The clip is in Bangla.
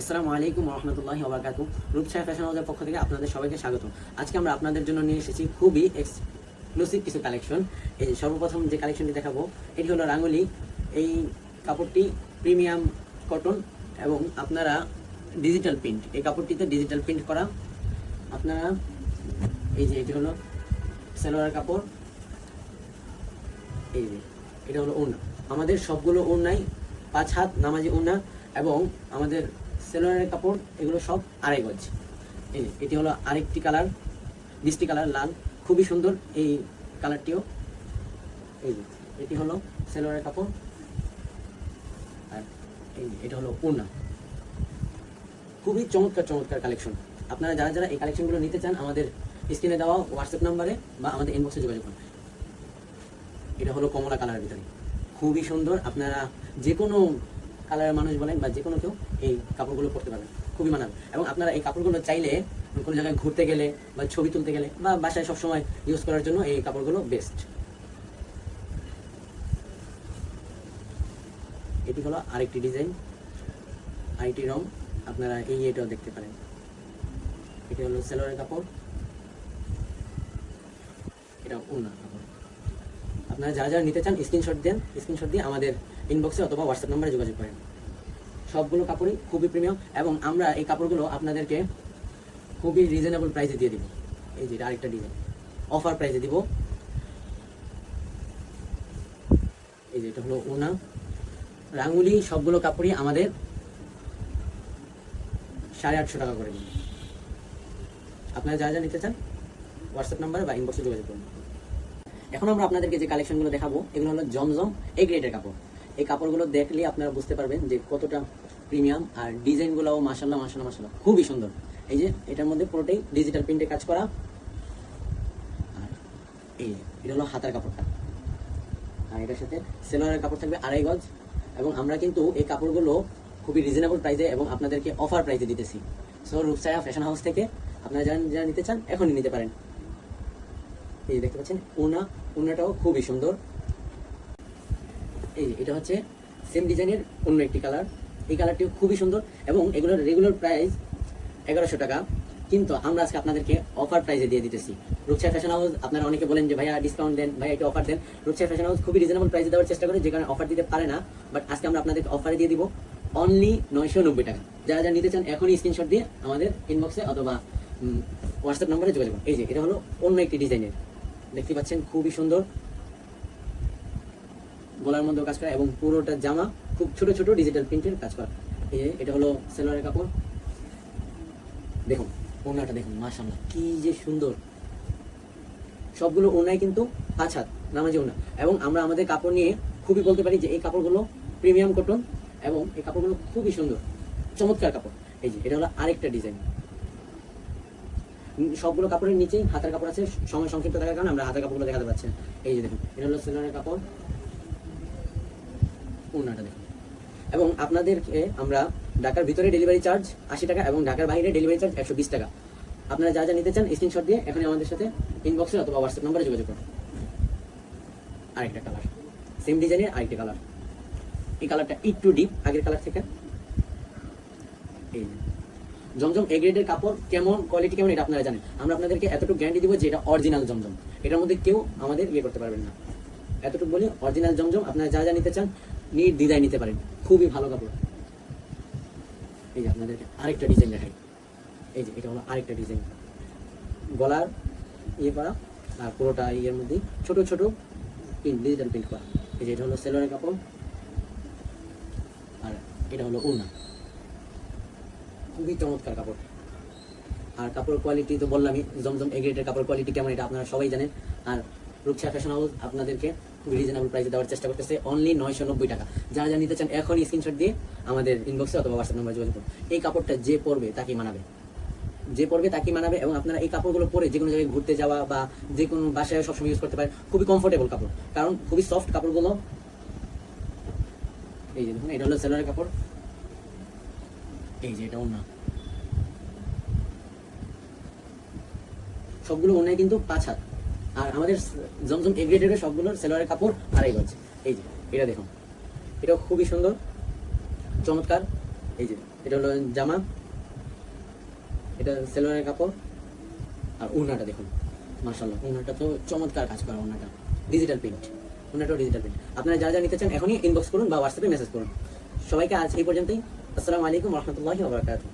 আসসালামু আলাইকুম রহমতুল্লাহি ওয়া বারাকাতুহু। রূপসায়া ফ্যাশন হাউসের পক্ষ থেকে আপনাদের সবাইকে স্বাগত। আজকে আমরা আপনাদের জন্য নিয়ে এসেছি খুবই এক্সক্লুসিভ কিছু কালেকশন। এই সর্বপ্রথম যে কালেকশনটি দেখাবো এটি হলো রাঙ্গুলি। এই কাপড়টি প্রিমিয়াম কটন এবং আপনারা ডিজিটাল প্রিন্ট, এই কাপড়টিতে ডিজিটাল প্রিন্ট করা। আপনারা এই যে এটি হলো সালোয়ার কাপড়, এই যে এটা হলো ওড়না। আমাদের সবগুলো ওড়নাই 5 হাত নামাজি ওড়না এবং আমাদের সেলোয়ারের কাপড় এগুলো সব আড়াই গজ। এই যে এটি হলো আরেকটি কালার, মিষ্টি কালার লাল, খুবই সুন্দর এই কালারটিও। এই যে এটি হলো সেলোয়ারের কাপড় আর এই যে এটা হলো ওড়না। খুবই চমৎকার চমৎকার কালেকশন। আপনারা যারা যারা এই কালেকশনগুলো নিতে চান আমাদের স্ক্রিনে দেওয়া হোয়াটসঅ্যাপ নাম্বারে বা আমাদের ইনবক্সে যোগাযোগ করুন। এটা হলো কমলা কালারের ভিতরে, খুবই সুন্দর। আপনারা যে কোনো কালারের মানুষ বলেন বা যে কোনো কেউ এই কাপড়গুলো পরতে পারবেন, খুবই মানাবে। এবং আপনারা এই কাপড়গুলো চাইলে কোনো জায়গায় ঘুরতে গেলে বা ছবি তুলতে গেলে বা বাসায় সবসময় ইউজ করার জন্য এই কাপড়গুলো বেস্ট। এটি হলো আরেকটি ডিজাইন, আরেকটি রং। আপনারা এটাও দেখতে পারেন। এটি হলো সেলোয়ারের কাপড়, এটা ওড়না কাপড়। আপনারা যারা যারা নিতে চান স্ক্রিনশট দেন, স্ক্রিনশট দিয়ে আমাদের ইনবক্সে অথবা হোয়াটসঅ্যাপ নাম্বারে যোগাযোগ করেন। সবগুলো কাপড়ই খুবই প্রিমিয়াম এবং আমরা এই কাপড়গুলো আপনাদেরকে খুবই রিজনেবল প্রাইসে দিয়ে দিব। এই যে আরেকটা ডিজাইন, অফার প্রাইসে দিব। এই যে এটা হলো ওড়না। রাঙ্গুলি সবগুলো কাপড়ই আমাদের 850 টাকা করে দিন। আপনারা যা যা নিতে চান হোয়াটসঅ্যাপ নাম্বারে বা ইনবক্সে যোগাযোগ করুন। এখন আমরা আপনাদেরকে যে কালেকশনগুলো দেখাবো এগুলো হলো জমজম এ গ্রেডের কাপড়। এই কাপড়গুলো দেখলে আপনারা বুঝতে পারবেন যে কতটা প্রিমিয়াম, আর ডিজাইনগুলোও মাশাআল্লাহ মাশাআল্লাহ মাশাআল্লাহ খুবই সুন্দর। এই যে এটার মধ্যে পুরোটাই ডিজিটাল প্রিন্টে কাজ করা। আর এই এটা হলো হাতার কাপড়টা, আর এটার সাথে সেলোয়ারের কাপড় থাকবে আড়াই গজ। এবং আমরা কিন্তু এই কাপড়গুলো খুবই রিজনেবল প্রাইসে এবং আপনাদেরকে অফার প্রাইসে দিতেছি। সো রূপসায়া ফ্যাশন হাউস থেকে আপনারা যারা নিতে চান এখনই নিতে পারেন। এই যে দেখতে পাচ্ছেন ওড়নাটাও খুবই সুন্দর। এই এটা হচ্ছে সেম ডিজাইনের অন্য একটি কালার। এই কালারটিও খুবই সুন্দর এবং এগুলোর রেগুলার প্রাইস 1100 টাকা, কিন্তু আমরা আজকে আপনাদেরকে অফার প্রাইসে দিয়ে দিতেছি। রূপসায়া ফ্যাশন হাউস, আপনারা অনেকে বলেন যে ভাইয়া ডিসকাউন্ট দেন, ভাইয়া একটু অফার দেন। রূপসায়া ফ্যাশন হাউস খুবই রিজনেবল প্রাইসে দেওয়ার চেষ্টা করে, যে কারণে অফার দিতে পারে না। বাট আজকে আমরা আপনাদেরকে অফারে দিয়ে দিব অনলি 990 টাকা। যারা যারা নিতে চান এখনই স্ক্রিনশট দিয়ে আমাদের ইনবক্সে অথবা হোয়াটসঅ্যাপ নম্বরে যোগাযোগ করুন। এই যে এটা হলো অন্য একটি ডিজাইনের, দেখতে পাচ্ছেন খুবই সুন্দর। গলার মধ্যেও কাজ করা এবং পুরোটা জামা খুব ছোট ছোট ডিজিটাল প্রিন্টের কাজ করা। এই যে এটা হলো সেলোয়ারের কাপড়। দেখুন ওড়নাটা দেখুন, মাশাআল্লাহ কি যে সুন্দর। সবগুলো ওড়নায় কিন্তু 5 হাত নামাজি ওড়না এবং আমরা আমাদের কাপড় নিয়ে খুবই বলতে পারি যে এই কাপড়গুলো প্রিমিয়াম কটন এবং এই কাপড়গুলো খুবই সুন্দর চমৎকার কাপড়। এই যে এটা হলো আরেকটা ডিজাইন। সবগুলো কাপড়ের নিচেই হাতার কাপড় আছে, সময় সংক্ষিপ্ত থাকার কারণে আমরা হাতার কাপড়গুলো দেখাতে পাচ্ছি না। এই যে দেখুন এটা হলো সেলোয়ারের কাপড়, ওড়নাটা দেখুন। এবং আপনাদেরকে আমরা ঢাকার ভিতরে ডেলিভারি চার্জ 80 টাকা এবং ঢাকার বাইরে ডেলিভারি চার্জ 120 টাকা। আপনারা যা যা নিতে চান স্ক্রিনশট দিয়ে এখনই আমাদের সাথে ইনবক্সে অথবা হোয়াটসঅ্যাপ নম্বরে যোগাযোগ করুন। আরেকটা কালার, সেম ডিজাইনের আরেকটা কালার। এই কালারটা একটু ডিপ আগের কালার থেকে। এই জমজম এ গ্রেডের কাপড় কেমন, কোয়ালিটি কেমন এটা আপনারা জানেন। আমরা আপনাদেরকে এতটুকু গ্যারান্টি দিব যে এটা অরিজিনাল জমজম, এটার মধ্যে কেউ আমাদের করতে পারবেন না। এতটুকু বলি অরিজিনাল জমজম। আপনারা যা যা নিতে চান নির্দ্বিধায় নিতে পারেন, খুবই ভালো কাপড়। এই যে আপনাদেরকে আরেকটা ডিজাইন দেখাই। এই যে এটা হলো আরেকটা ডিজাইন, গলার করা আর পুরোটা ইয়ের মধ্যে ছোট ছোট প্রিন্ট, ডিজিটাল প্রিন্ট করা। এই যে এটা হলো সেলোয়ারের কাপড় আর এটা হলো ওড়না। খুবই চমৎকার কাপড়। আর কাপড়ের কোয়ালিটি তো বললামই, জমজম এ গ্রেডের কাপড় কোয়ালিটি কেমন এটা আপনারা সবাই জানেন। আর রূপসায়া ফ্যাশন হাউস আপনাদেরকে খুব রিজনেবল প্রাইসে দেওয়ার চেষ্টা করতেছে অনলি 990 টাকা। যারা যারা নিতে চান এখনই স্ক্রিনশট দিয়ে আমাদের ইনবক্সে অথবা হোয়াটসঅ্যাপ নম্বরে যোগাযোগ করুন। এই কাপড়টা যে পরবে তাকেই মানাবে, যে পরবে তাকেই মানাবে। এবং আপনারা এই কাপড়গুলো পরে যে কোনো জায়গায় ঘুরতে যাওয়া বা যে কোনো বাসায় সবসময় ইউজ করতে পারেন, খুবই কমফোর্টেবল কাপড়, কারণ খুবই সফট কাপড়গুলো। এই যে দেখুন এটা হলো সেলোয়ারের কাপড়। এই যে এটা ওড়না। সবগুলো ওড়নায় কিন্তু 5 হাত। আর আমাদের জমজম এ গ্রেডের সবগুলোর সেলোয়ারের কাপড় আড়াই গজ। এই যে এটা দেখুন, এটাও খুবই সুন্দর চমৎকার। এই যে এটা হলো জামা, এটা সেলোয়ারের কাপড়, আর ওড়নাটা দেখুন, মাশাআল্লাহ ওড়নাটা তো চমৎকার কাজ করা, ওড়নাটা ডিজিটাল প্রিন্ট, ওড়নাটাও ডিজিটাল প্রিন্ট। আপনারা যা যা নিতে চান এখনই ইনবক্স করুন বা হোয়াটসঅ্যাপে মেসেজ করুন। সবাইকে আজ এই পর্যন্তই। আসসালামু আলাইকুম ওয়া রাহমাতুল্লাহি ওয়া বারাকাতুহু।